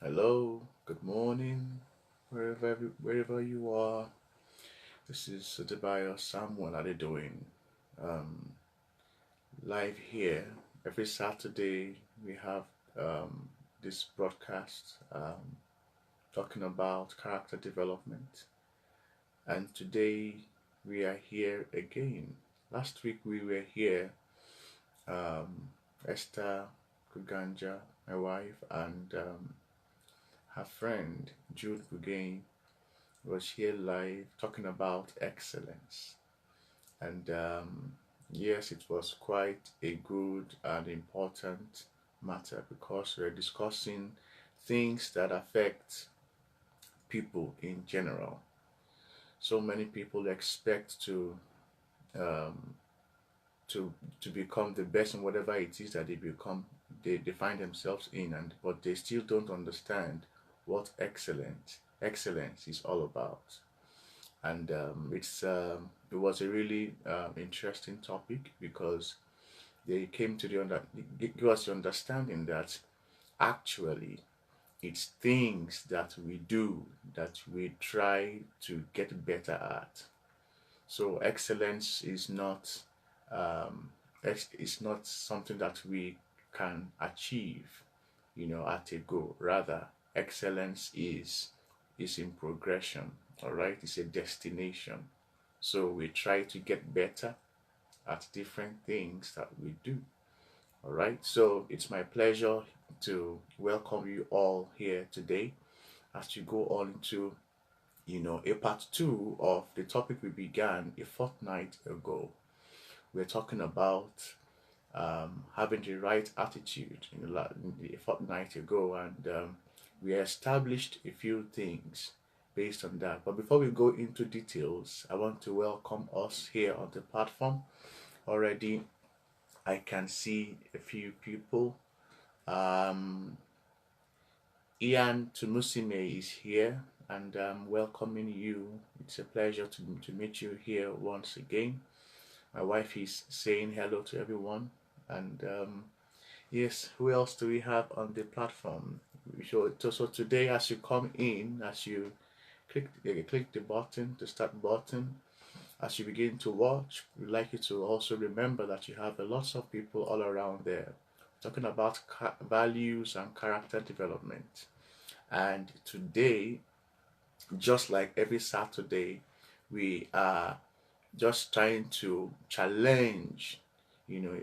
Hello, good morning, wherever you are. This is Samuel Adedoyin. Um, Live here every Saturday. We have um, this broadcast talking about character development, and today we are here again. Last week we were here. Esther Kuganja, my wife, and her friend Jude Bugain was here live talking about excellence. And yes, it was quite a good and important matter because we're discussing things that affect people in general. So many people expect um, to to become the best in whatever it is that they find themselves in, and but they still don't understand what excellence is all about. And it was a really interesting topic because they came to give us the understanding that actually it's things that we do that we try to get better at. So excellence is not um, is not something that we can achieve, at a go. Rather, excellence is in progression. All right, it's a destination. So we try to get better at different things that we do. All right, so it's my pleasure to welcome you all here today as you go on into a part two of the topic we began a fortnight ago. We're talking about having the right attitude a fortnight ago, and we established a few things based on that. But before we go into details, I want to welcome us here on the platform. Already, I can see a few people. Um, Ian Tumusime is here, and I'm welcoming you. It's a pleasure to meet you here once again. My wife is saying hello to everyone, and yes, who else do we have on the platform? So today, as you come in, as you click the button, the start button, as you begin to watch, we'd like you to also remember that you have a lot of people all around there talking about values and character development. And today, just like every Saturday, we are just trying to challenge,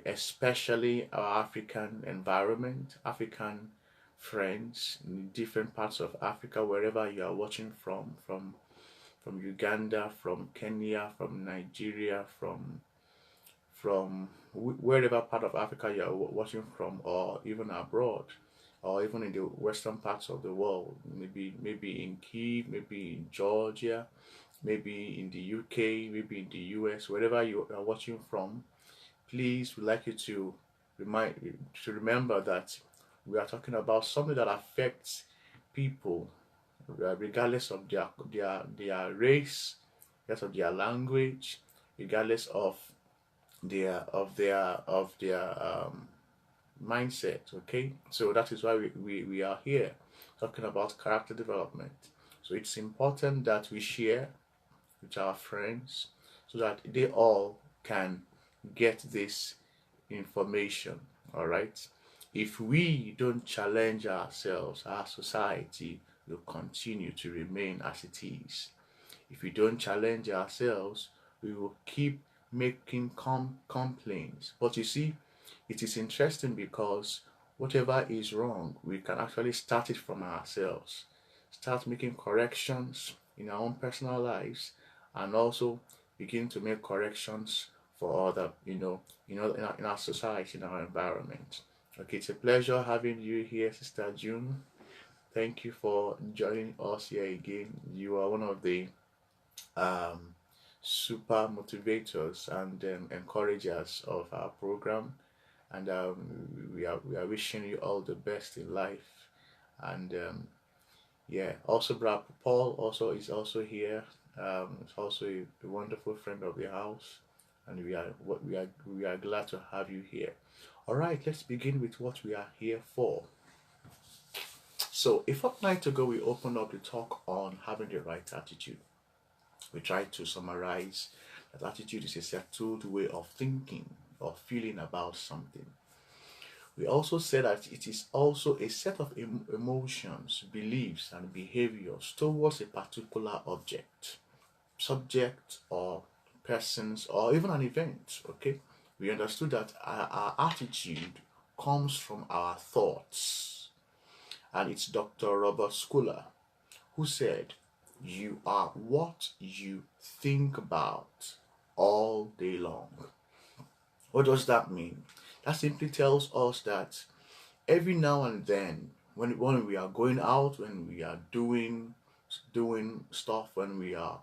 especially our African environment, African friends in different parts of Africa, wherever you are watching from Uganda, from Kenya, from Nigeria, from wherever part of Africa you are watching from, or even abroad, or even in the western parts of the world, maybe in Kiev, maybe in Georgia, maybe in the UK, maybe in the US, wherever you are watching from. Please, we'd like you remind remember that we are talking about something that affects people, regardless of their race, regardless of their language, regardless of their mindset. Okay, so that is why we are here talking about character development. So it's important that we share with our friends so that they all can get this information. All right, if we don't challenge ourselves, our society will continue to remain as it is. If we don't challenge ourselves, we will keep making complaints. But you see, it is interesting because whatever is wrong, we can actually start it from ourselves. Start making corrections in our own personal lives, and also begin to make corrections for other, in our society, in our environment. Okay, it's a pleasure having you here, Sister June. Thank you for joining us here again. You are one of the um, super motivators and encouragers of our program, and we are wishing you all the best in life. And yeah, also Brad Paul also is also here. It's also a wonderful friend of the house, and we are glad to have you here. All right, let's begin with what we are here for. So a fortnight ago, we opened up the talk on having the right attitude. We tried to summarize that attitude is a settled way of thinking or feeling about something. We also said that it is also a set of emotions, beliefs, and behaviors towards a particular object, subject, or persons, or even an event. Okay, we understood that our attitude comes from our thoughts, and it's Dr. Robert Schuller who said, "You are what you think about all day long." What does that mean? That simply tells us that every now and then, when we are going out, when we are doing stuff, when we are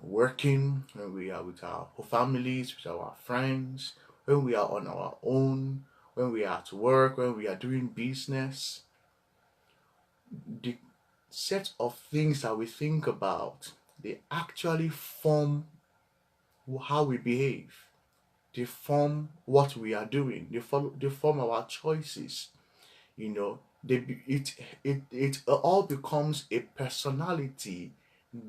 working, when we are with our families, with our friends, when we are on our own, when we are at work, when we are doing business, the set of things that we think about, they actually form how we behave. They form what we are doing. They form our choices. You know, it all becomes a personality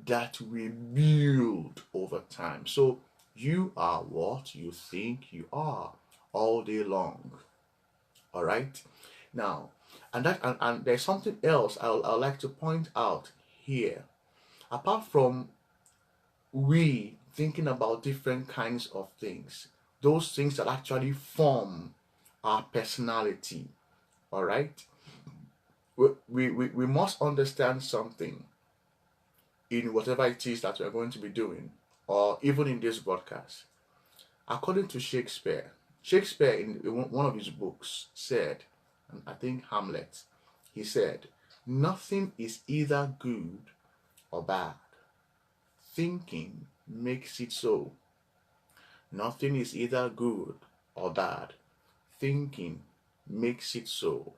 that we build over time. So you are what you think you are all day long. All right. Now, and there's something else I'd like to point out here. Apart from we thinking about different kinds of things, those things that actually form our personality. All right. We must understand something in whatever it is that we're going to be doing, or even in this broadcast. According to Shakespeare, Shakespeare in one of his books said, and I think Hamlet, he said, "Nothing is either good or bad. Thinking makes it so." Nothing is either good or bad. Thinking makes it so.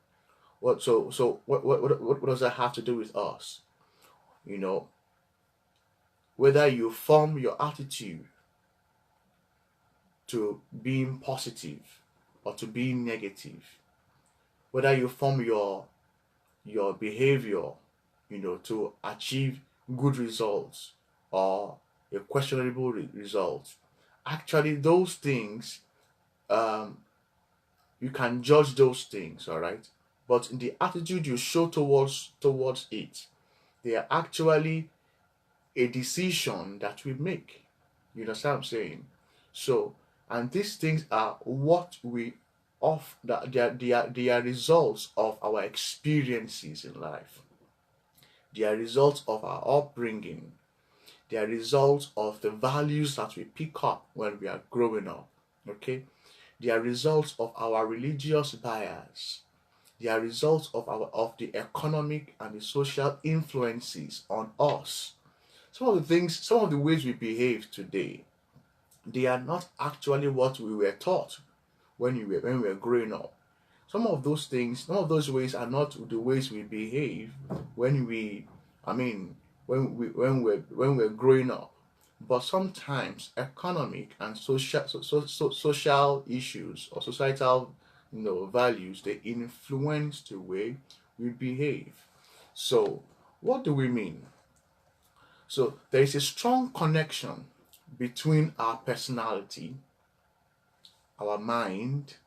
What does that have to do with us? You know, whether you form your attitude to being positive or to being negative, whether you form your behavior, to achieve good results or a questionable result. Actually, those things, um, you can judge those things, all right. But in the attitude you show towards it, they are actually a decision that we make. You understand what I'm saying? So, and these things are what we of that they are results of our experiences in life. They are results of our upbringing. They are results of the values that we pick up when we are growing up. Okay? They are results of our religious bias. They are results of the economic and the social influences on us. Some of the ways we behave today, they are not actually what we were taught when we were growing up. Some of those ways are not the ways we behave when we, I mean, when we're growing up. But sometimes economic and social issues or societal, values, they influence the way we behave. So, what do we mean? So there is a strong connection between our personality, our mind,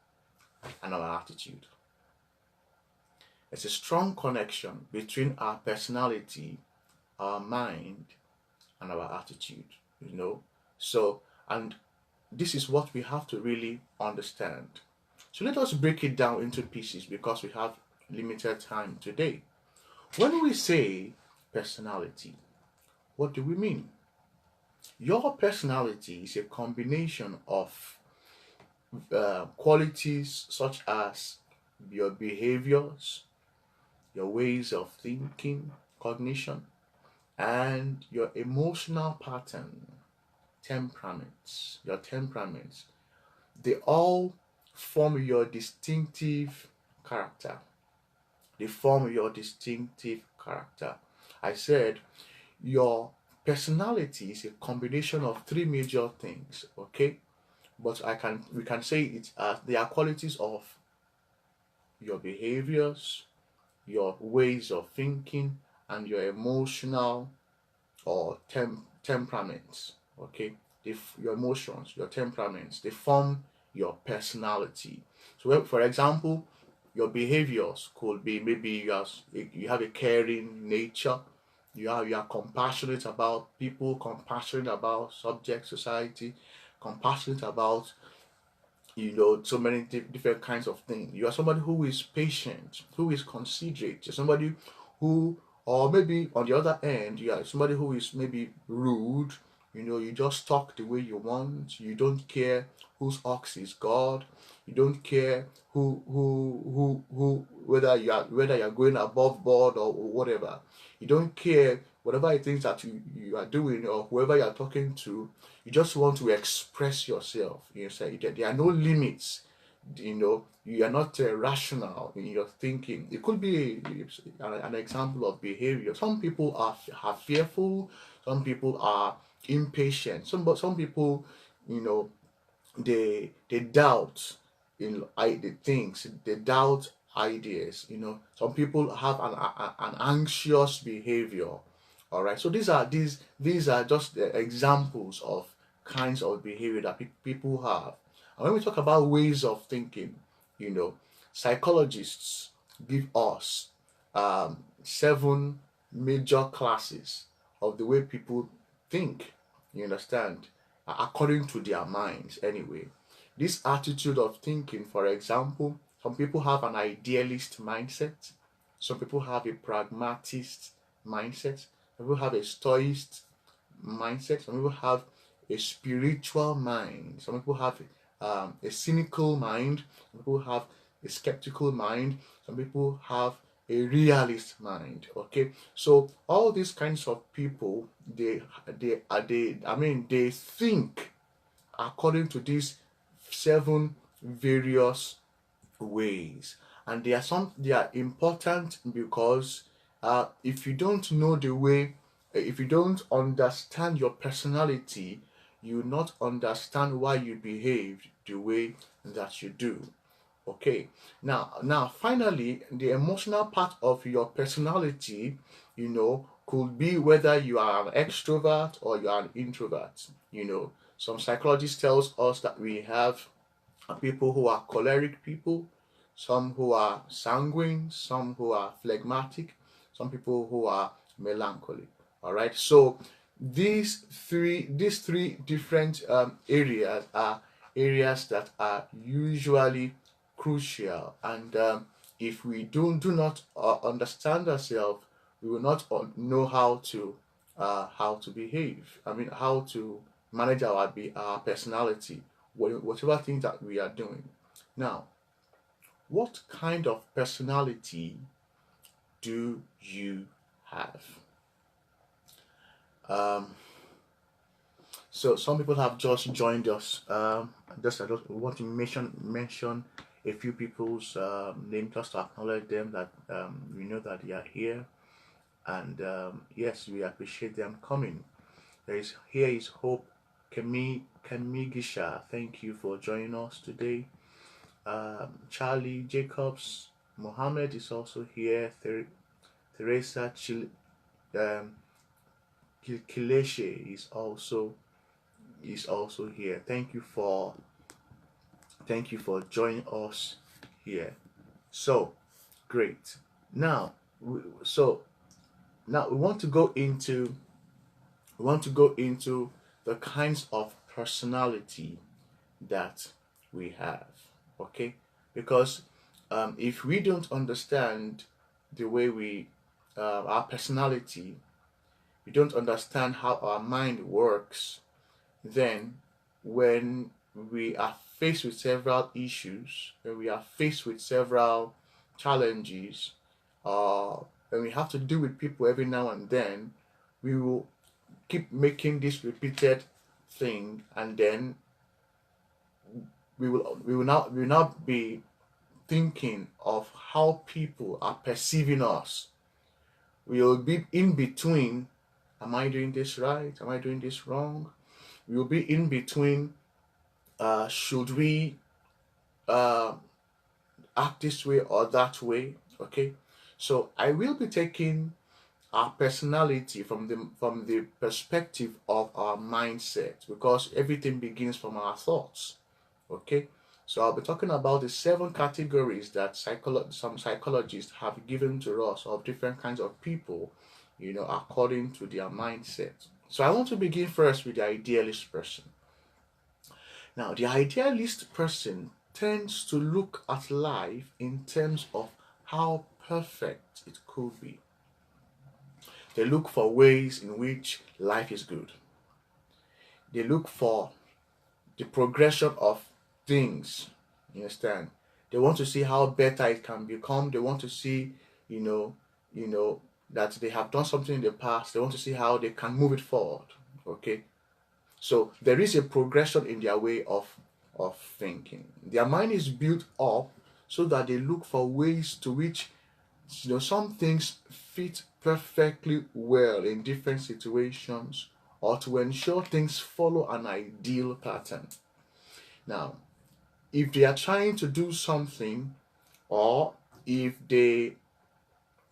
and our attitude. There's a strong connection between our personality, our mind, and our attitude, So, and this is what we have to really understand. So let us break it down into pieces because we have limited time today. When we say personality, what do we mean? Your personality is a combination of qualities such as your behaviors, your ways of thinking, cognition, and your emotional pattern, your temperaments. They all form your distinctive character. They form your distinctive character. I said your personality is a combination of three major things, okay? But we can say it as they are qualities of your behaviors, your ways of thinking, and your emotional or temperaments. Okay, your emotions, your temperaments, they form your personality. So, for example, your behaviors could be, maybe you have a caring nature, you are compassionate about people, compassionate about subject society, compassionate about, so many different kinds of things. You are somebody who is patient, who is considerate. You're somebody who, or maybe on the other end, you are somebody who is maybe rude. You just talk the way you want. You don't care whose ox is God. You don't care who whether you're going above board or whatever. You don't care whatever it is that you are doing, or whoever you are talking to. You just want to express yourself. Say there are no limits. You are not rational in your thinking. It could be an example of behavior. Some people are fearful. Some people are impatient. Some people, you know they doubt the things. They doubt ideas. Some people have an anxious behavior. All right, so these are just examples of kinds of behavior that people have. And when we talk about ways of thinking, you know psychologists give us 7 major classes of the way people think. You understand? According to their minds anyway. This attitude of thinking, for example, some people have an idealist mindset, some people have a pragmatist mindset, some people have a stoicist mindset, some people have a spiritual mind, some people have a cynical mind, some people have a skeptical mind, some people have a realist mind. Okay, so all these kinds of people, they think according to these 7 various ways. And they are important because if you don't know the way, if you don't understand your personality, you will not understand why you behave the way that you do. Okay, now finally, the emotional part of your personality, could be whether you are an extrovert or you are an introvert. Some psychologists tells us that we have people who are choleric people, some who are sanguine, some who are phlegmatic, some people who are melancholic. All right, so these three different areas are areas that are usually crucial, and if we do not understand ourselves, we will not know how to behave. I mean, how to manage our personality, whatever thing that we are doing. Now, what kind of personality do you have? Um, so some people have just joined us. I just want to mention a few people's name, just to acknowledge them, that we know that they are here, and yes, we appreciate them coming. Here is Hope Kamigisha. Thank you for joining us today. Charlie Jacobs, Mohammed is also here. Teresa um, Kileshe is also here. Thank you for joining us here. So great. Now, now we want to go into the kinds of personality that we have. Okay, because if we don't understand the way our personality, we don't understand how our mind works, then when we are faced with several issues, when we are faced with several challenges, when we have to deal with people every now and then, we will keep making this repeated thing, and then we will not be thinking of how people are perceiving us. We will be in between. Am I doing this right? Am I doing this wrong? We will be in between. Should we uh, act this way or that way? Okay. So I will be taking our personality from the perspective of our mindset, because everything begins from our thoughts. Okay, so I'll be talking about the 7 categories that some psychologists have given to us of different kinds of people, according to their mindset. So I want to begin first with the idealist person. Now, the idealist person tends to look at life in terms of how perfect it could be. They look for ways in which life is good. They look for the progression of things. You understand? They want to see how better it can become. They want to see, you know, you know, that they have done something in the past. They want to see how they can move it forward. Okay. So there is a progression in their way of thinking. Their mind is built up so that they look for ways to which some things fit perfectly well in different situations, or to ensure things follow an ideal pattern. Now, if they are trying to do something, or if they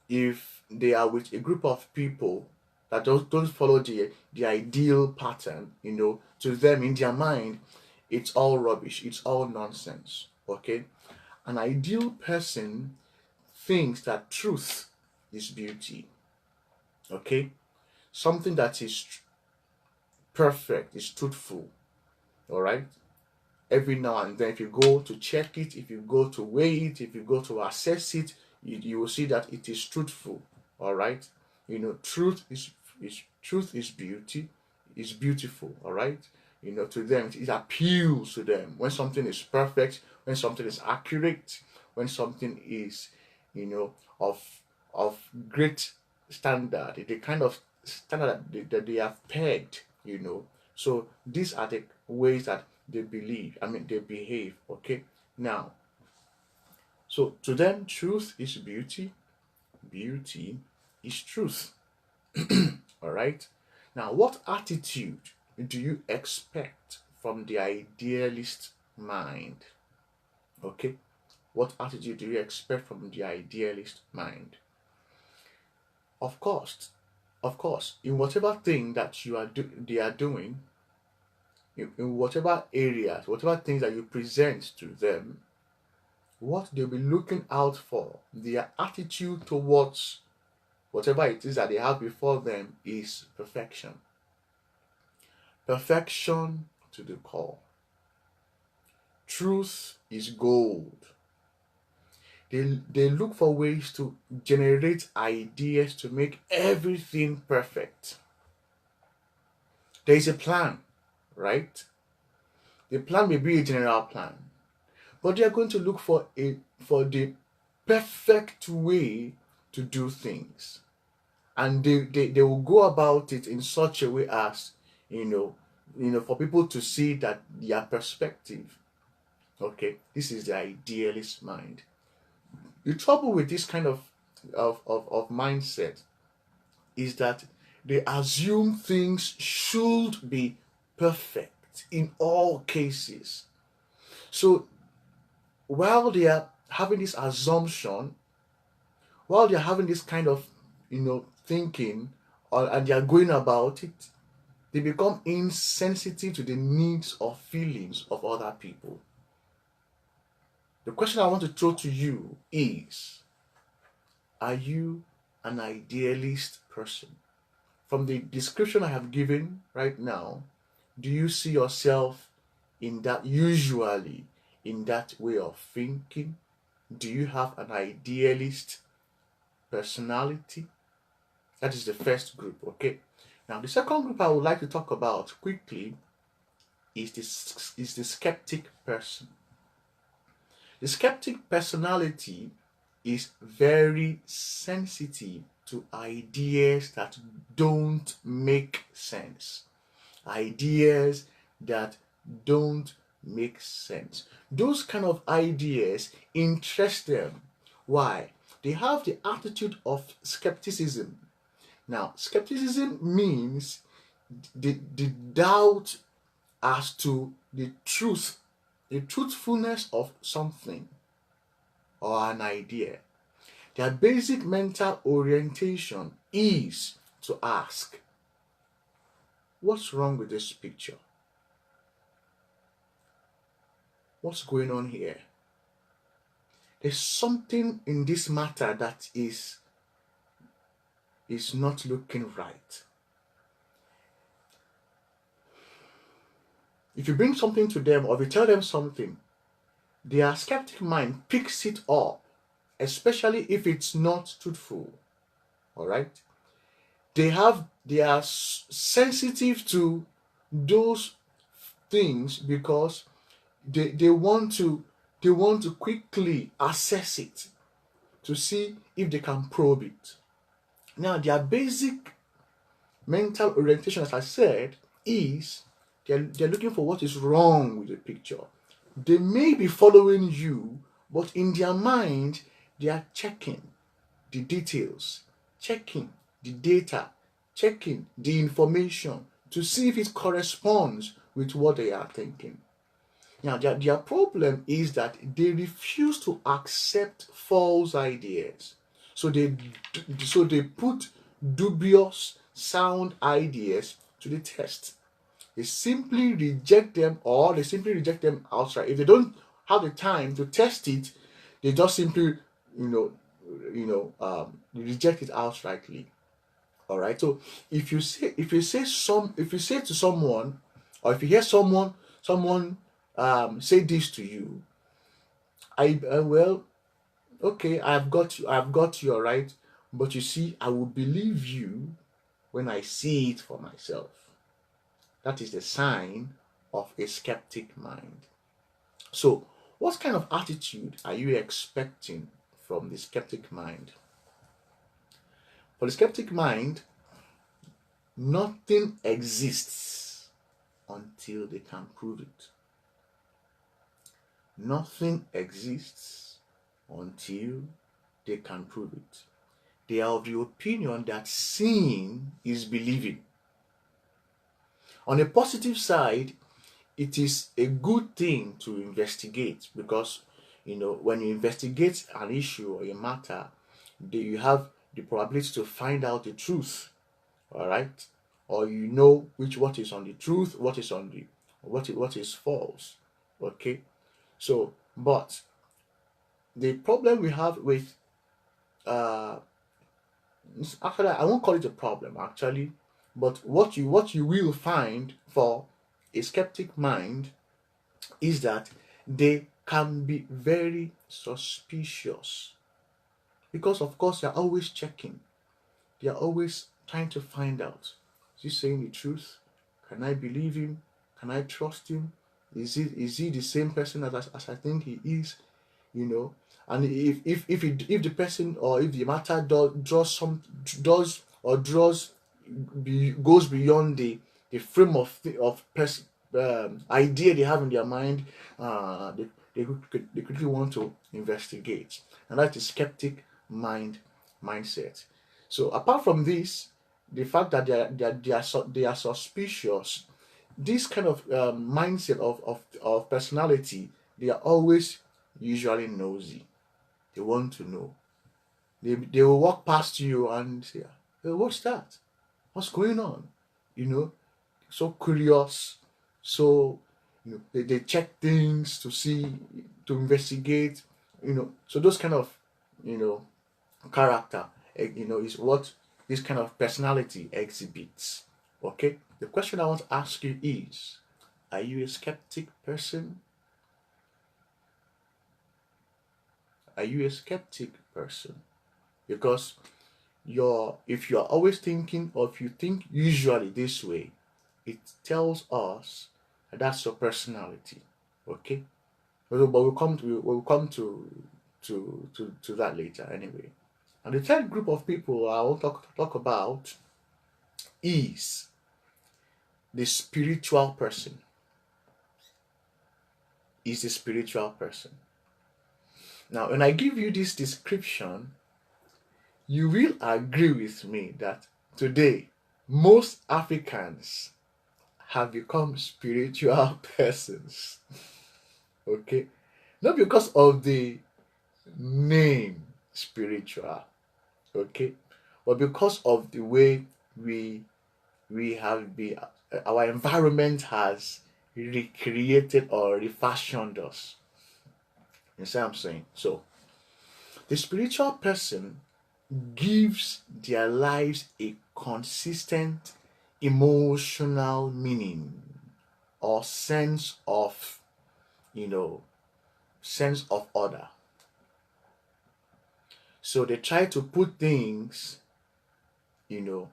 if they are with a group of people that don't follow the ideal pattern, to them in their mind, it's all rubbish, it's all nonsense. Okay? An ideal person thinks that truth is beauty. Okay? Something that is perfect, is truthful. All right? Every now and then, if you go to check it, if you go to weigh it, if you go to assess it, you will see that it is truthful. All right? Truth is beauty, is beautiful. All right? To them, it appeals to them when something is perfect, when something is accurate, when something is, of great standard, the kind of standard that they have pegged. So these are the ways that they behave. Okay, now, so to them, truth is beauty, beauty is truth. All right, now, what attitude do you expect from the idealist mind? Okay, what attitude do you expect from the idealist mind? Of course, in whatever thing that they are doing, in whatever areas, whatever things that you present to them, what they'll be looking out for, their attitude towards whatever it is that they have before them, is perfection. Perfection to the core. Truth is gold. They look for ways to generate ideas to make everything perfect. There is a plan, right? The plan may be a general plan, but they are going to look for the perfect way to do things, and they will go about it in such a way as, for people to see that their perspective. Okay, this is the idealist mind. The trouble with this kind of mindset is that they assume things should be perfect in all cases. So while they are having this assumption, while they're having this kind of thinking, and they are going about it, they become insensitive to the needs or feelings of other people. The question I want to throw to you is, are you an idealist person? From the description I have given right now, do you see yourself usually in that way of thinking? Do you have an idealist personality? That is the first group. Okay. Now, the second group I would like to talk about quickly is the skeptic person. The skeptic personality is very sensitive to ideas that don't make sense. Ideas that don't make sense. Those kind of ideas interest them. Why? They have the attitude of skepticism. Now, skepticism means the doubt as to the truthfulness of something or an idea. Their basic mental orientation is to ask, what's wrong with this picture? What's going on here? There's something in this matter that is not looking right. If you bring something to them or if you tell them something, their skeptic mind picks it up, especially if it's not truthful. All right? They are sensitive to those things because they want to quickly assess it to see if they can probe it. Now, their basic mental orientation, as I said, is they're looking for what is wrong with the picture. They may be following you, but in their mind, they are checking the details, checking the data, checking the information to see if it corresponds with what they are thinking. Now, their problem is that they refuse to accept false ideas. So they put dubious sound ideas to the test. They simply reject them, or they simply reject them outright. If they don't have the time to test it, they just simply, reject it outrightly. All right. So if you say to someone, or if you hear someone say this to you, well, okay, I've got you, all right, but you see, I will believe you when I see it for myself. That is the sign of a skeptic mind. So, what kind of attitude are you expecting from the skeptic mind? For the skeptic mind, nothing exists until they can prove it. Nothing exists until they can prove it. They are of the opinion that seeing is believing. On a positive side, it is a good thing to investigate because, when you investigate an issue or a matter, you have the probability to find out the truth, all right? Or what is on the truth, what is on the what is false, okay? So, but the problem we have with actually, I won't call it a problem actually, but what you will find for a skeptic mind is that they can be very suspicious because, of course, they're always checking. They are always trying to find out, is he saying the truth? Can I believe him? Can I trust him? Is he the same person as I think he is? And if the person, or if the matter goes beyond the frame of idea they have in their mind, they quickly want to investigate, and that is skeptic mindset. So apart from this, the fact that they are suspicious, this kind of mindset of personality, they are always usually nosy. They want to know. They will walk past you and say, hey, what's that? What's going on? So curious. So they check things to see, to investigate. So those kind of character, is what this kind of personality exhibits. Okay. The question I want to ask you is: are you a skeptic person? Are you a skeptic person? Because if you're always thinking, or if you think usually this way, it tells us that's your personality. Okay, but we'll come to that later anyway. And the third group of people I want to talk about is the spiritual person. Is the spiritual person. Now, when I give you this description, you will agree with me that today most Africans have become spiritual persons. Okay? Not because of the name, spiritual. Okay, but because of the way we we have been, our environment has recreated or refashioned us. You see what I'm saying? So the spiritual person gives their lives a consistent emotional meaning or you know sense of order. So they try to put things, you know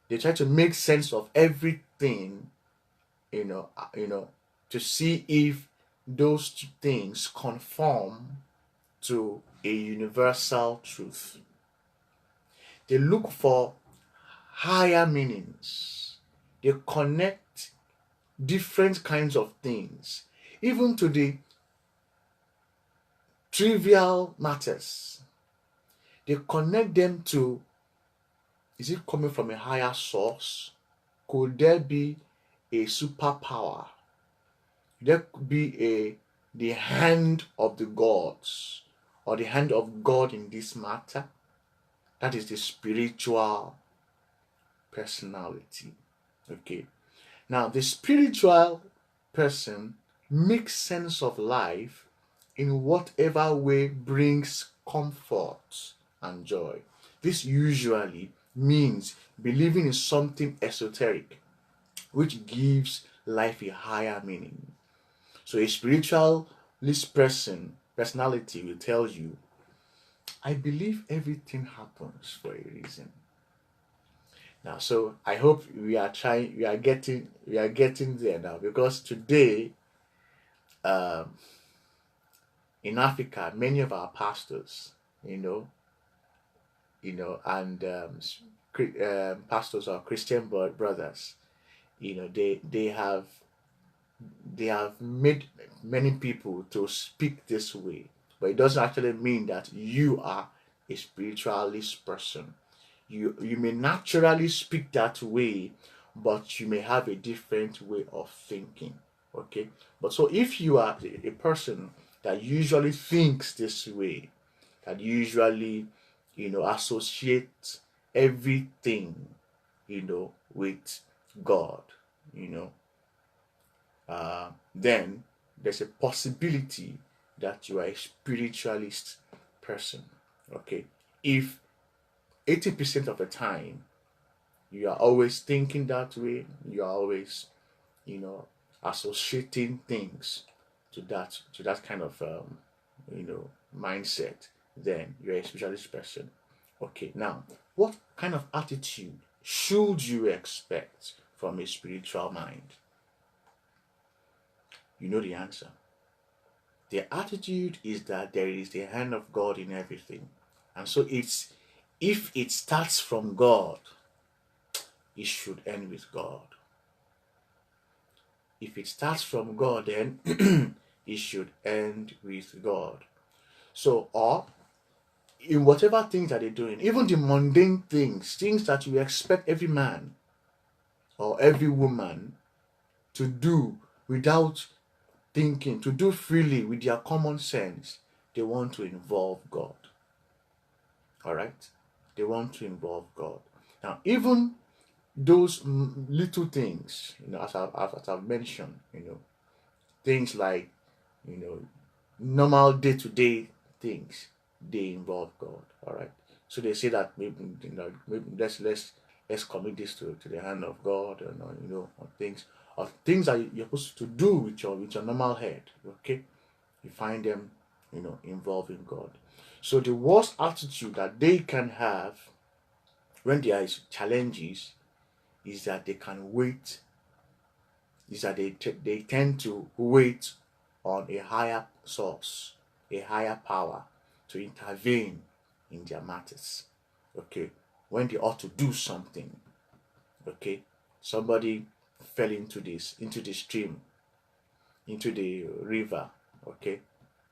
they try to make sense of everything, you know uh, you know to see if those two things conform to a universal truth. They look for higher meanings. They connect different kinds of things, even to the trivial matters. They connect them to, is it coming from a higher source? Could there be a superpower? There could be the hand of the gods or the hand of God in this matter. That is the spiritual personality. Okay. Now, the spiritual person makes sense of life in whatever way brings comfort and joy. This usually means believing in something esoteric, which gives life a higher meaning. So, a spiritualist personality will tell you, I believe everything happens for a reason. Now, so I hope we are getting there now, because today, um, in Africa, many of our pastors, you know, and pastors or Christian brothers, they have made many people to speak this way, but it doesn't actually mean that you are a spiritualist person. You may naturally speak that way, but you may have a different way of thinking. Okay, but so if you are a person that usually thinks this way, that usually associate everything with God, you know then there's a possibility that you are a spiritualist person. Okay, if 80% of the time you are always thinking that way, you are always you know associating things to that kind of mindset, then you're a spiritualist person. Okay, now what kind of attitude should you expect from a spiritual mind? You know the answer. The attitude is that there is the hand of God in everything. And so if it starts from God, it should end with God. If it starts from God, then it should end with God. So, or in whatever things that they're doing, even the mundane things that you expect every man or every woman to do without thinking, to do freely with their common sense, they want to involve God. All right? They want to involve God. Now, even those little things, as I've mentioned, things like, you know, normal day-to-day things, they involve God. All right. So they say that maybe let's commit this to the hand of God, and on things that you're supposed to do with your normal head. Okay, you find them, involving God. So the worst attitude that they can have when there is challenges is that they can wait. Is that they tend to wait on a higher source, a higher power to intervene in their matters. Okay, when they ought to do something. Okay, somebody fell into the stream, into the river. Okay,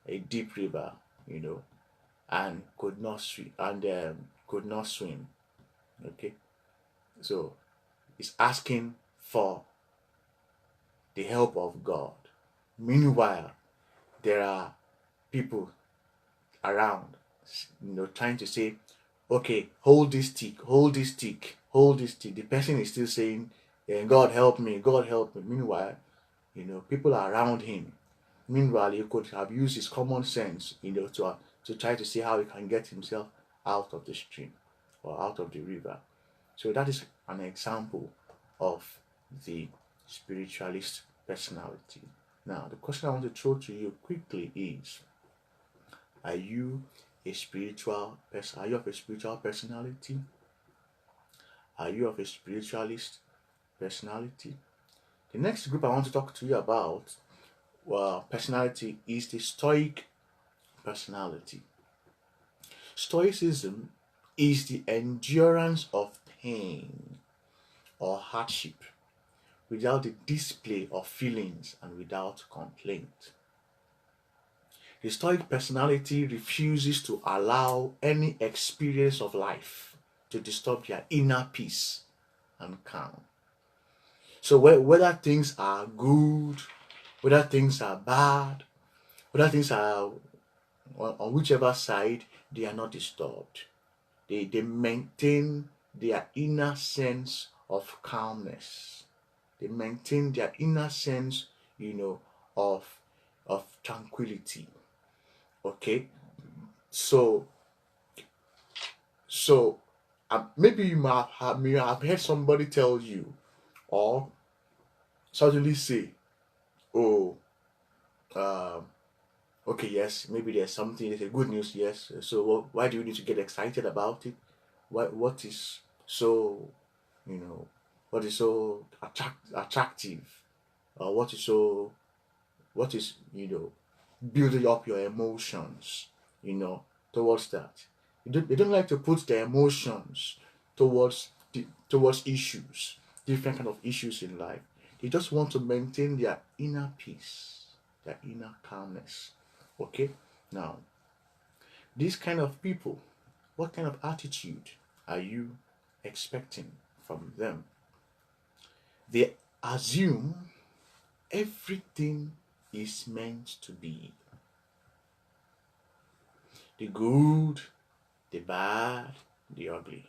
a deep river, and could not swim. Okay, so he's asking for the help of God. Meanwhile, there are people around trying to say, okay, hold this stick, hold this stick, hold this stick. The person is still saying, God help me, God help me. Meanwhile, people are around him. Meanwhile, he could have used his common sense, to try to see how he can get himself out of the stream or out of the river. So that is an example of the spiritualist personality. Now, the question I want to throw to you quickly is, are you a spiritual person? Are you of a spiritual personality? Are you of a spiritualist personality? The next group I want to talk to you about, personality, is the Stoic personality. Stoicism is the endurance of pain or hardship without the display of feelings and without complaint. The Stoic personality refuses to allow any experience of life to disturb their inner peace and calm. So whether things are good, whether things are bad, whether things are on whichever side, they are not disturbed. They maintain their inner sense of calmness. They maintain their inner sense, of tranquility. Okay, so maybe you may have heard somebody tell you, or suddenly say, oh, okay, yes, maybe there's something, there's a good news, yes. So why do you need to get excited about it? What is so, what is so attractive, or what is building up your emotions, towards that? They don't like to put their emotions towards issues, different kind of issues in life. They just want to maintain their inner peace, their inner calmness. Okay, now, these kind of people, what kind of attitude are you expecting from them? They assume everything is meant to be. The good, the bad, the ugly.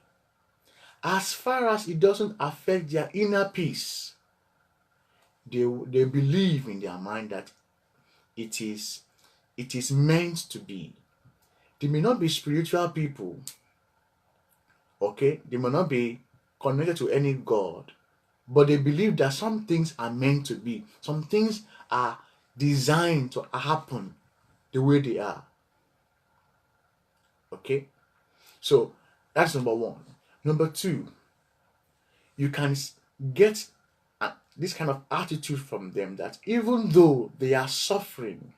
As far as it doesn't affect their inner peace, they believe in their mind that it is meant to be. They may not be spiritual people, okay? They may not be connected to any God, but they believe that some things are meant to be. Some things are designed to happen the way they are. Okay? So that's number one. Number two, you can get this kind of attitude from them, that even though they are suffering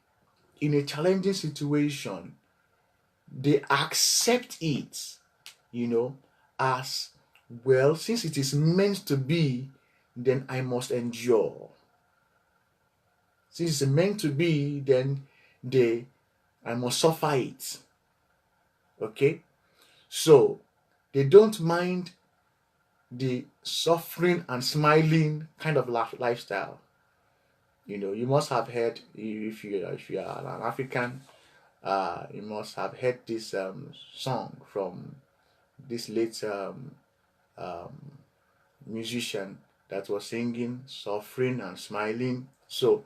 in a challenging situation, they accept it, as, well, since it is meant to be, then I must endure. Since it's meant to be, then I must suffer it. Okay? So they don't mind the suffering and smiling kind of lifestyle. You must have heard, if you are an African, you must have heard this song from this late musician that was singing suffering and smiling. So,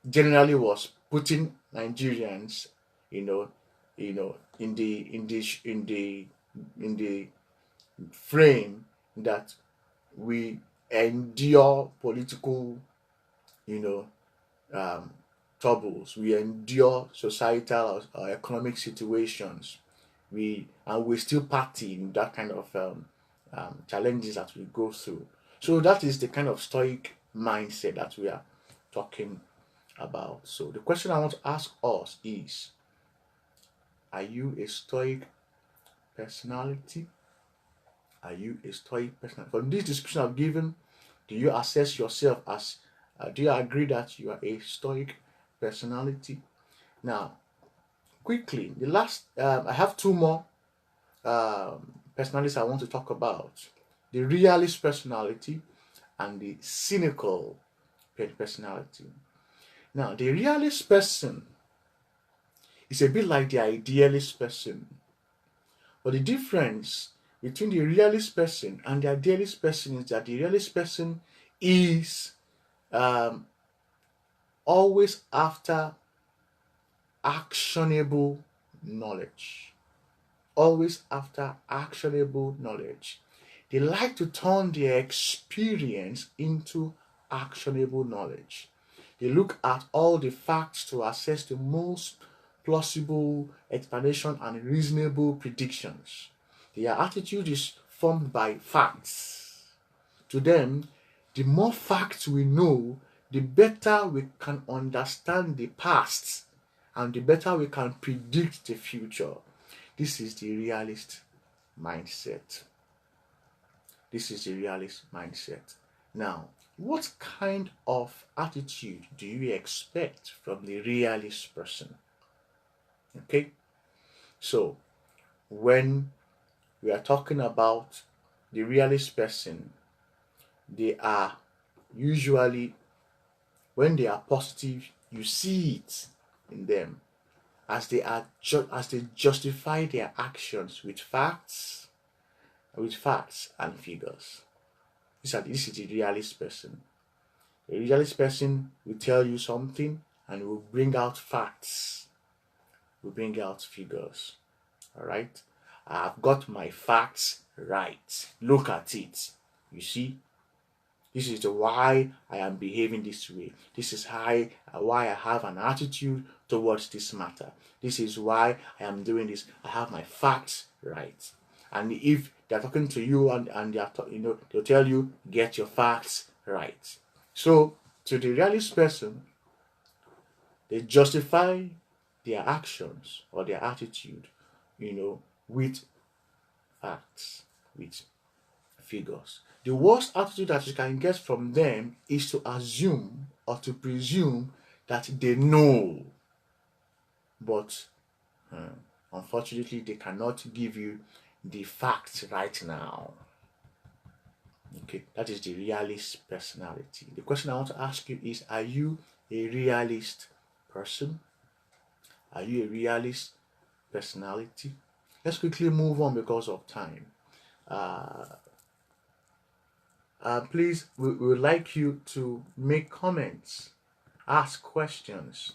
generally was putting Nigerians, in the frame that we endure political, troubles, we endure societal or economic situations, we still party in that kind of challenges that we go through. So that is the kind of stoic mindset that we are talking about. So the question I want to ask us is, are you a stoic personality? Are you a stoic personality? From this description I've given, do you assess yourself as, do you agree that you are a stoic personality? Now, quickly, the last, I have two more personalities I want to talk about: the realist personality and the cynical personality. Now, the realist person It's a bit like the idealist person. But the difference between the realist person and the idealist person is that the realist person is um, always after actionable knowledge. Always after actionable knowledge. They like to turn their experience into actionable knowledge. They look at all the facts to assess the most plausible explanation and reasonable predictions. Their attitude is formed by facts. To them, the more facts we know, the better we can understand the past and the better we can predict the future. This is the realist mindset. This is the realist mindset. Now, what kind of attitude do you expect from the realist person? Okay, so when we are talking about the realist person, they are usually, when they are positive, you see it in them as as they justify their actions with facts and figures. This is the realist person. A realist person will tell you something and will bring out facts, will bring out figures. All right, I've got my facts right. Look at it. You see, this is why I am behaving this way. This is why I have an attitude towards this matter. This is why I am doing this. I have my facts right. And if they're talking to you and they'll tell you, get your facts right. So to the realist person, they justify their actions or their attitude, with facts, with figures. The worst attitude that you can get from them is to assume or to presume that they know, but unfortunately, they cannot give you the facts right now. Okay, that is the realist personality. The question I want to ask you is, are you a realist person? Are you a realist personality? Let's quickly move on because of time. Please, we would like you to make comments, ask questions.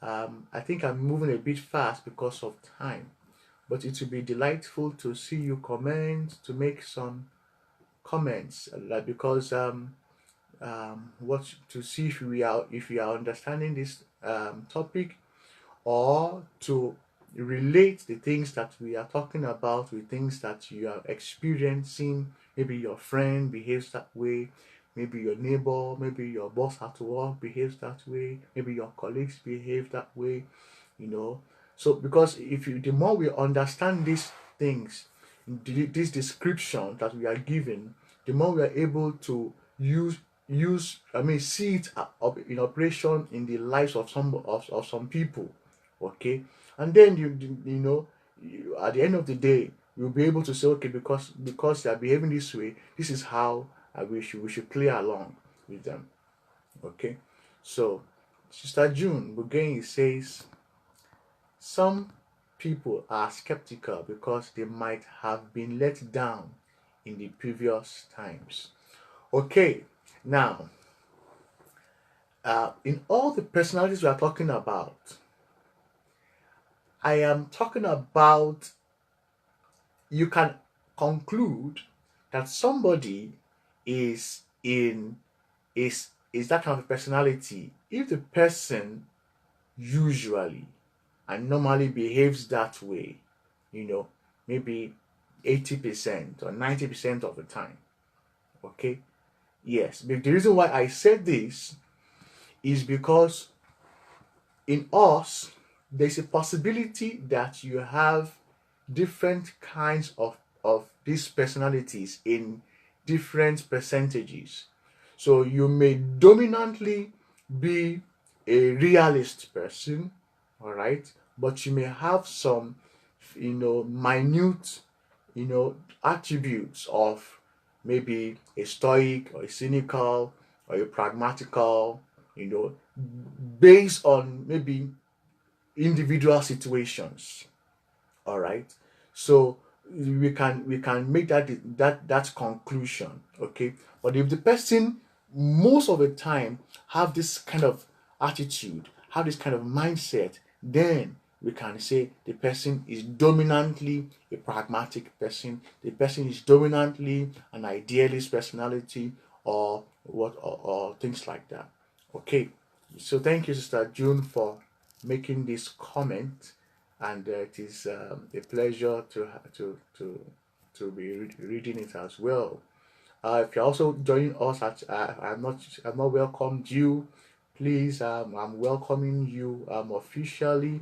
I think I'm moving a bit fast because of time, but it will be delightful to see you comment, to make some comments, because what to see if you are understanding this topic, or to relate the things that we are talking about with things that you are experiencing. Maybe your friend behaves that way, maybe your neighbor, maybe your boss at work behaves that way, maybe your colleagues behave that way, so because the more we understand these things, this description that we are given, the more we are able to see it in operation in the lives of some people. Okay, and then at the end of the day, you'll be able to say, okay, because they are behaving this way, this is how we should play along with them. Okay, so Sister June Bugain says some people are skeptical because they might have been let down in the previous times. Okay, now in all the personalities we are talking about, I am talking about, you can conclude that somebody is that kind of personality if the person usually and normally behaves that way, maybe 80% or 90% of the time. Okay, yes, but the reason why I said this is because in us, there's a possibility that you have different kinds of these personalities in different percentages. So you may dominantly be a realist person, all right, but you may have some minute attributes of maybe a stoic or a cynical or a pragmatical, based on maybe individual situations. All right. So we can make that conclusion. Okay. But if the person most of the time have this kind of attitude, have this kind of mindset, then we can say the person is dominantly a pragmatic person. The person is dominantly an idealist personality, or or things like that. Okay. So thank you, Sister June, for making this comment, and it is a pleasure to be reading it as well. If you're also joining us at I've not welcomed you, please, I'm welcoming you officially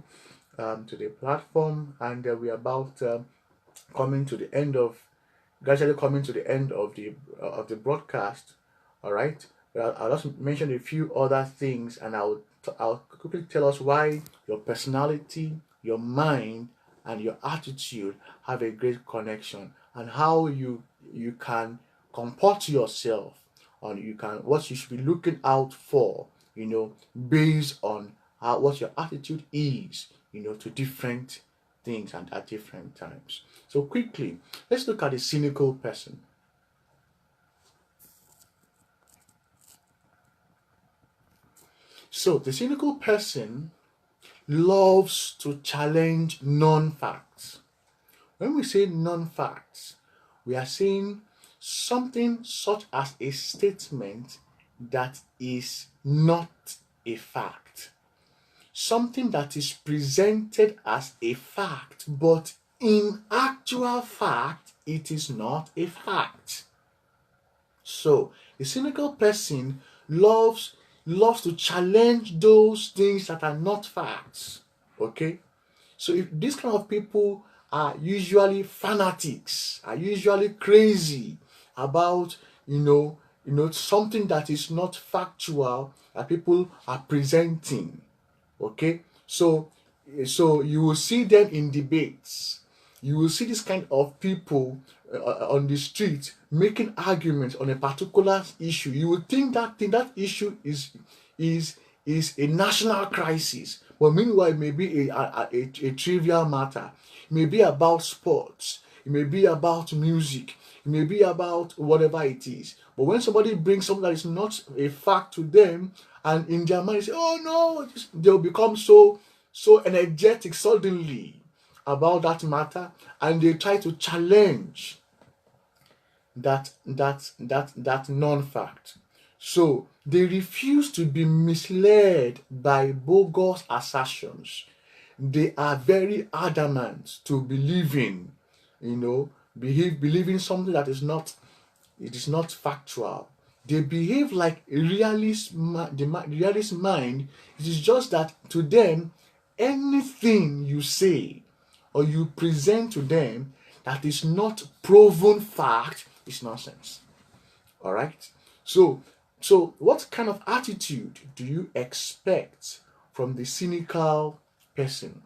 to the platform, and we're about coming to the end of gradually coming to the end of the broadcast. All right. I'll just mention a few other things, and I'll quickly tell us why your personality, your mind, and your attitude have a great connection, and how you can comport yourself, and you can what you should be looking out for, based on how what your attitude is, to different things and at different times. So quickly, let's look at the cynical person. So the cynical person loves to challenge non-facts. When we say non-facts, we are saying something such as a statement that is not a fact. Something that is presented as a fact, but in actual fact, it is not a fact. So a cynical person loves to challenge those things that are not facts. Okay? So if these kind of people are usually fanatics, are usually crazy about something that is not factual that people are presenting. Okay, so you will see them in debates. You will see this kind of people on the street making arguments on a particular issue. You will think that issue is a national crisis, but meanwhile it may be a trivial matter. It may be about sports. It may be about music. It may be about whatever it is. But when somebody brings something that is not a fact to them, and in their mind, they say, "Oh no," they'll become so energetic suddenly about that matter, and they try to challenge that non-fact. So they refuse to be misled by bogus assertions. They are very adamant to believing, believing something that is not, it is not factual. They behave like a realist. The realist mind. It is just that to them, anything you say or you present to them that is not proven fact is nonsense. All right. So what kind of attitude do you expect from the cynical person?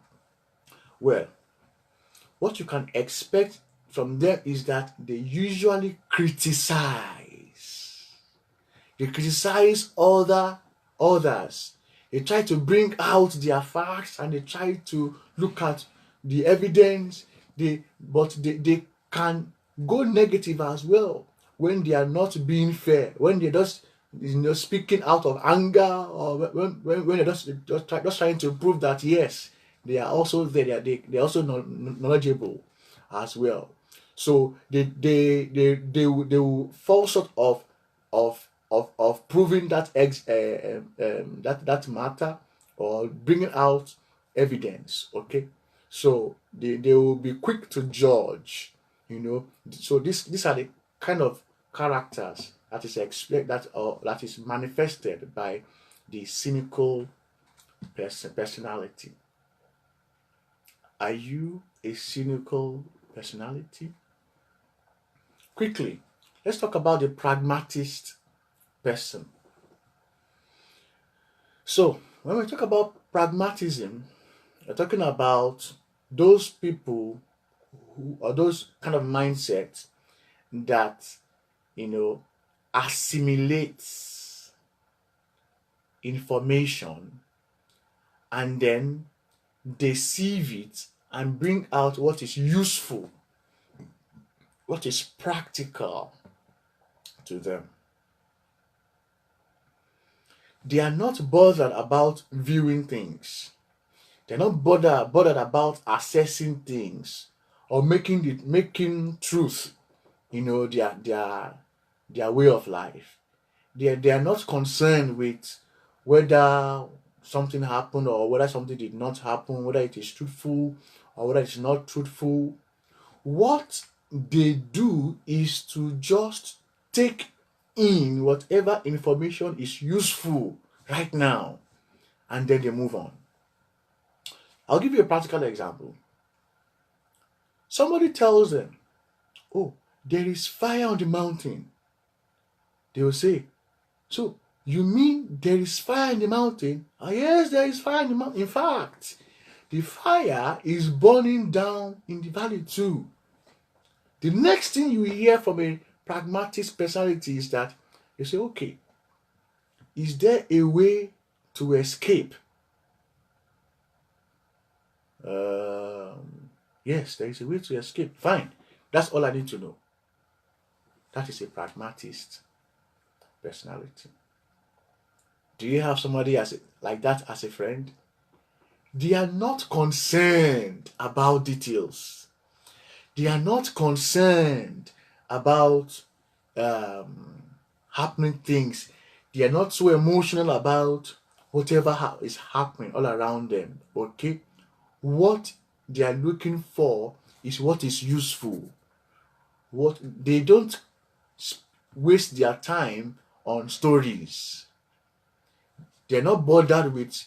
Well, what you can expect from them is that they usually criticize. They criticize others. They try to bring out their facts, and they try to look at the evidence. But they can go negative as well when they are not being fair. When they're just speaking out of anger, or when they're just trying to prove that yes, they are also there. They're also knowledgeable as well. So they will fall short of proving that matter, or bringing out evidence. Okay, so they will be quick to judge. So these are the kind of characters that is that is manifested by the cynical personality. Are you a cynical personality? Quickly, let's talk about the pragmatist person. So, when we talk about pragmatism, we're talking about those people or those kind of mindsets that assimilates information, and then they sieve it and bring out what is useful, what is practical to them. They are not bothered about viewing things. They're not bothered about assessing things or making truth, their way of life. They are not concerned with whether something happened or whether something did not happen, whether it is truthful or whether it's not truthful. What they do is to just take in whatever information is useful right now, and then they move on. I'll give you a practical example. Somebody tells them, "Oh, there is fire on the mountain." They will say, "So you mean there is fire in the mountain?" "Ah, yes, there is fire in the mountain. In fact, the fire is burning down in the valley too." The next thing you hear from a pragmatic personality is that you say, "Okay, is there a way to escape?" Yes, there is a way to escape. Fine. That's all I need to know. That is a pragmatist personality. Do you have somebody like that as a friend? They are not concerned about details. They are not concerned about happening things. They are not so emotional about whatever is happening all around them. Okay? What they are looking for is what is useful. What they don't waste their time on stories. They're not bothered with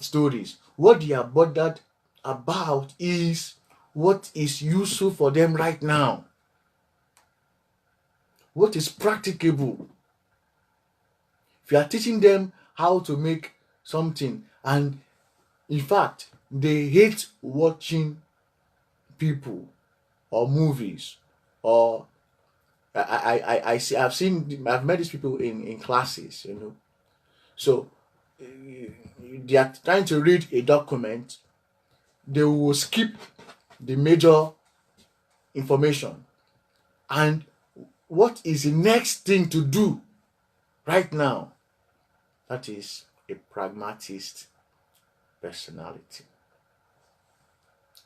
stories. What they are bothered about is what is useful for them right now. What is practicable. If you are teaching them how to make something, and in fact, they hate watching people or movies, or I've met these people in classes, So they are trying to read a document, they will skip the major information. And what is the next thing to do right now? That is a pragmatist personality.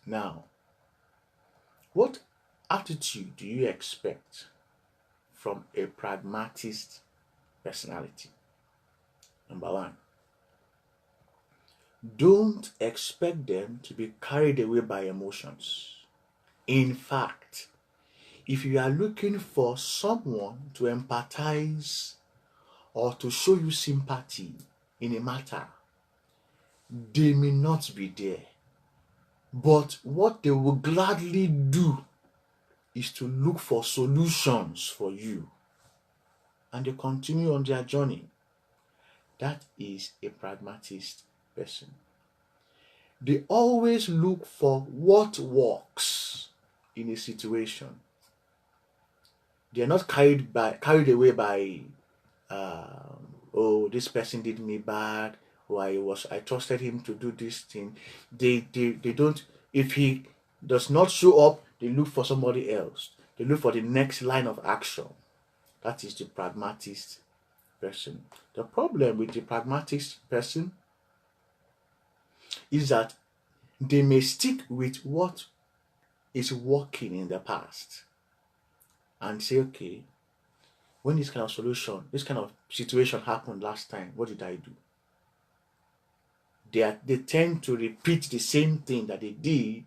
Now, what attitude do you expect from a pragmatist personality? Number one, don't expect them to be carried away by emotions. In fact, if you are looking for someone to empathize or to show you sympathy in a matter, they may not be there. But what they will gladly do is to look for solutions for you. And they continue on their journey. That is a pragmatist person. They always look for what works in a situation. They are not carried away by oh, this person did me bad, or I trusted him to do this thing. They don't. If he does not show up, they look for somebody else. They look for the next line of action. That is the pragmatist person. The problem with the pragmatist person is that they may stick with what is working in the past and say, okay, when this kind of situation happened last time, what did I do? They tend to repeat the same thing that they did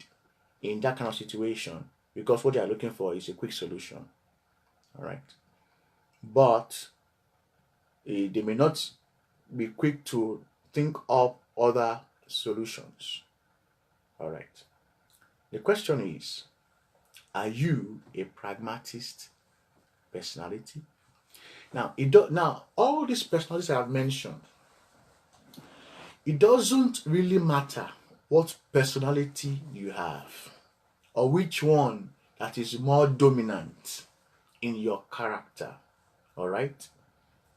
in that kind of situation because what they are looking for is a quick solution. All right. But they may not be quick to think of other solutions. All right. The question is, are you a pragmatist personality? Now, all these personalities I have mentioned, it doesn't really matter what personality you have or which one that is more dominant in your character. All right?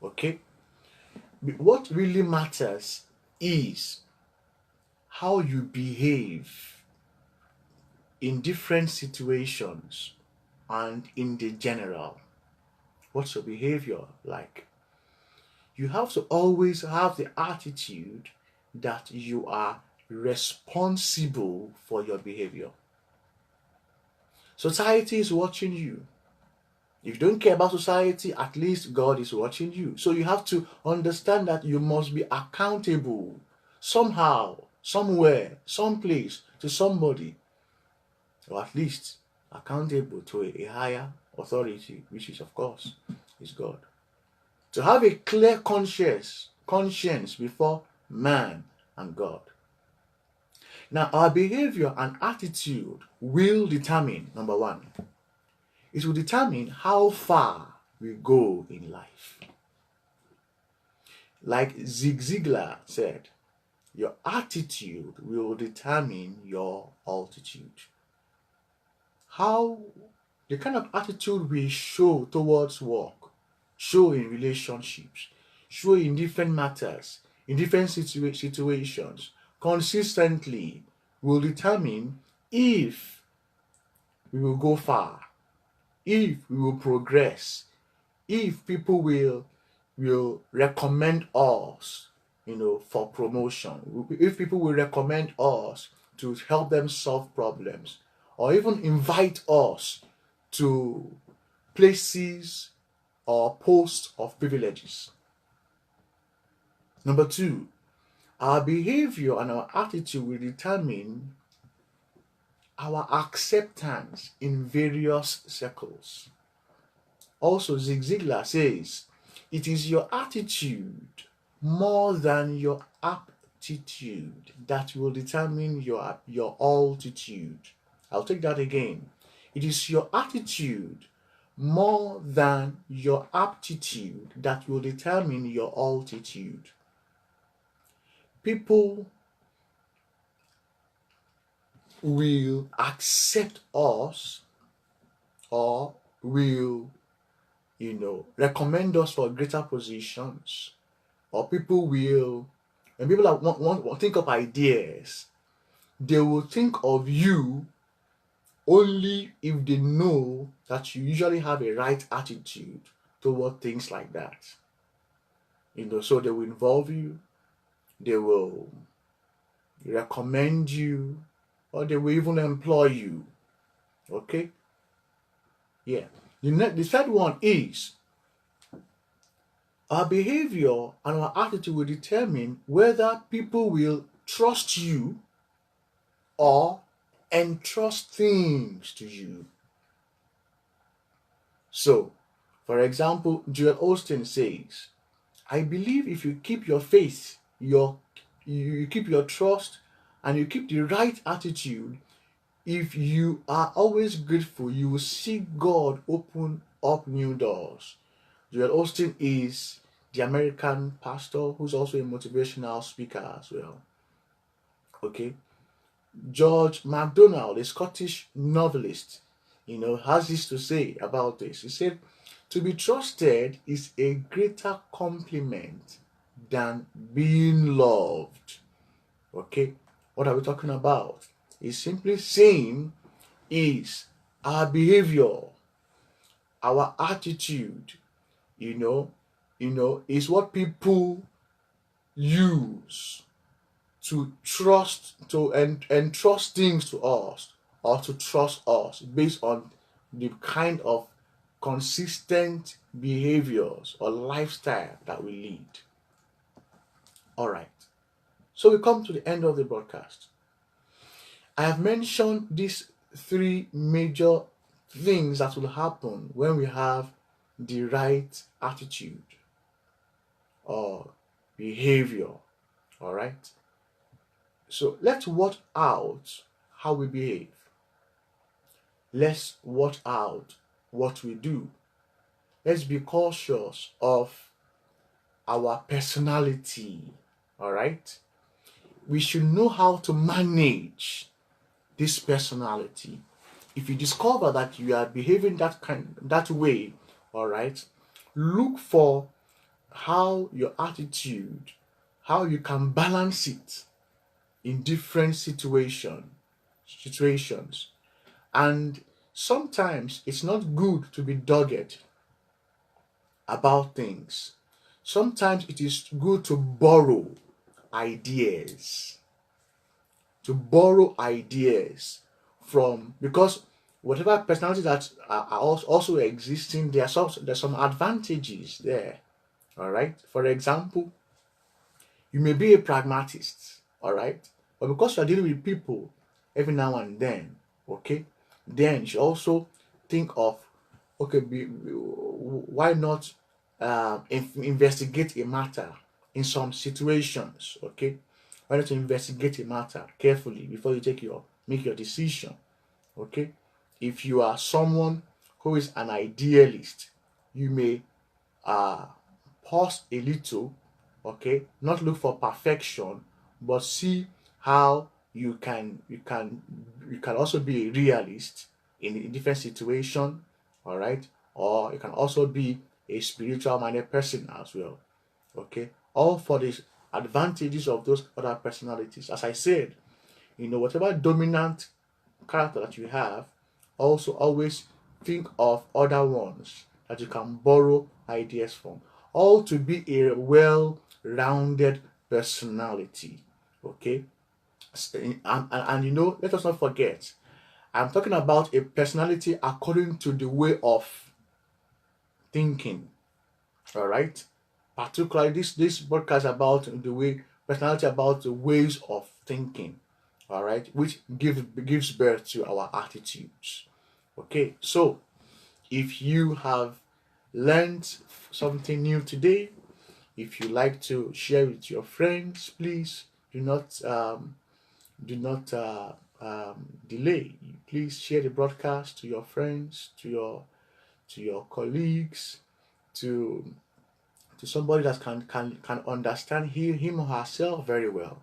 Okay? What really matters is how you behave in different situations and in the general. What's your behavior like? You have to always have the attitude that you are responsible for your behavior. Society is watching you. If you don't care about society, at least God is watching you. So you have to understand that you must be accountable somehow, somewhere, someplace to somebody, or at least accountable to a higher authority, which is, of course, is God. To have a clear conscience before man and God. Now, our behavior and attitude will determine, number one, it will determine how far we go in life. Like Zig Ziglar said, your attitude will determine your altitude. How the kind of attitude we show towards work, show in relationships, show in different matters, in different situations, consistently will determine if we will go far, if we will progress, if people will recommend us, for promotion, if people will recommend us to help them solve problems, or even invite us to places or posts of privileges. Number two, our behavior and our attitude will determine our acceptance in various circles. Also, Zig Ziglar says, it is your attitude more than your aptitude that will determine your altitude. I'll take that again. It is your attitude more than your aptitude that will determine your altitude. People will accept us or will, recommend us for greater positions, or people will, and people that want think of ideas, they will think of you only if they know that you usually have a right attitude toward things like that. So they will involve you, they will recommend you, or they will even employ you. Okay? Yeah. The third one is our behavior and our attitude will determine whether people will trust you or entrust things to you. So, for example, Joel Osteen says, I believe if you keep your faith, you keep your trust, and you keep the right attitude, if you are always grateful, you will see God open up new doors. Joel Osteen is the American pastor who's also a motivational speaker as well. Okay. George MacDonald, a Scottish novelist, has this to say about this. He said, to be trusted is a greater compliment than being loved. Okay, what are we talking about? He's simply saying is our behavior, our attitude, is what people use to trust to entrust things to us, or to trust us based on the kind of consistent behaviors or lifestyle that we lead. All right. So we come to the end of the broadcast. I have mentioned these three major things that will happen when we have the right attitude or behavior. All right. So let's watch out how we behave. Let's watch out what we do. Let's be cautious of our personality. All right. We should know how to manage this personality. If you discover that you are behaving that way, all right, look for how your attitude, how you can balance it in different situations. And sometimes it's not good to be dogged about things. Sometimes it is good to borrow ideas, from, because whatever personalities that are also existing, there's some advantages there. All right. For example, you may be a pragmatist, all right, but because you're dealing with people every now and then, okay, then you should also think of, okay, why not investigate a matter in some situations, okay? Why not investigate a matter carefully before you make your decision, okay? If you are someone who is an idealist, you may uh, pause a little, okay, not look for perfection, but see how you can also be a realist in a different situation, all right, or you can also be a spiritual minded person as well, okay, all for the advantages of those other personalities. As I said, whatever dominant character that you have, also always think of other ones that you can borrow ideas from, all to be a well-rounded personality, okay. And let us not forget, I'm talking about a personality according to the way of thinking, all right. Particularly this podcast about the way personality, about the ways of thinking, all right, which gives birth to our attitudes. Okay, so if you have learned something new today, if you like to share with your friends, please do not delay. Please share the broadcast to your friends, to your colleagues, to somebody that can understand him or herself very well,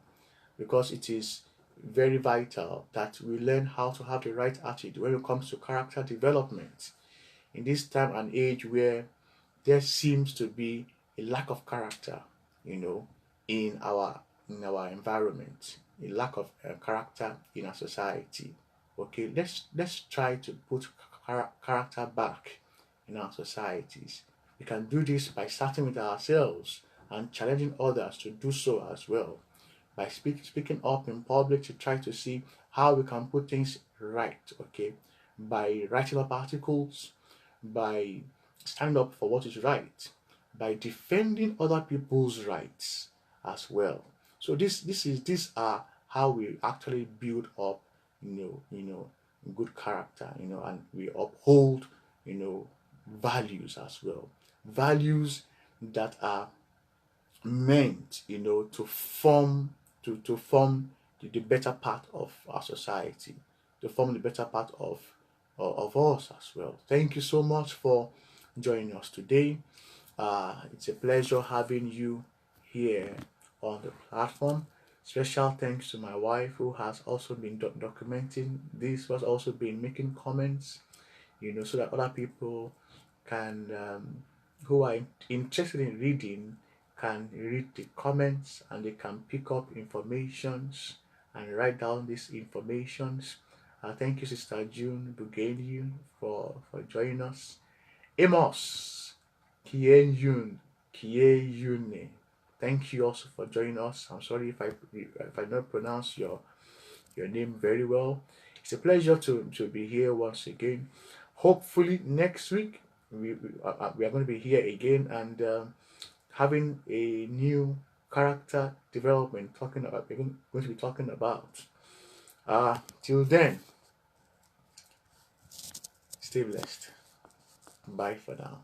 because it is very vital that we learn how to have the right attitude when it comes to character development in this time and age where there seems to be a lack of character, in our environment, a lack of character in our society. Okay, let's try to put character back in our societies. We can do this by starting with ourselves and challenging others to do so as well, by speaking up in public to try to see how we can put things right, okay, by writing up articles, by standing up for what is right, by defending other people's rights as well. So these are how we actually build up, good character, and we uphold, values as well. Values that are meant, to form the better part of our society, to form the better part of us as well. Thank you so much for joining us today. It's a pleasure having you here on the platform. Special thanks to my wife, who has also been documenting this, was also been making comments, so that other people can, who are interested in reading, can read the comments and they can pick up informations and write down these informations. Thank you, Sister June Bugaliu, for joining us. Amos Kien Yune. Thank you also for joining us. I'm sorry if I don't pronounce your name very well. It's a pleasure to be here once again. Hopefully next week we are going to be here again, and having a new character development we're going to be talking about. Till then, stay blessed. Bye for now.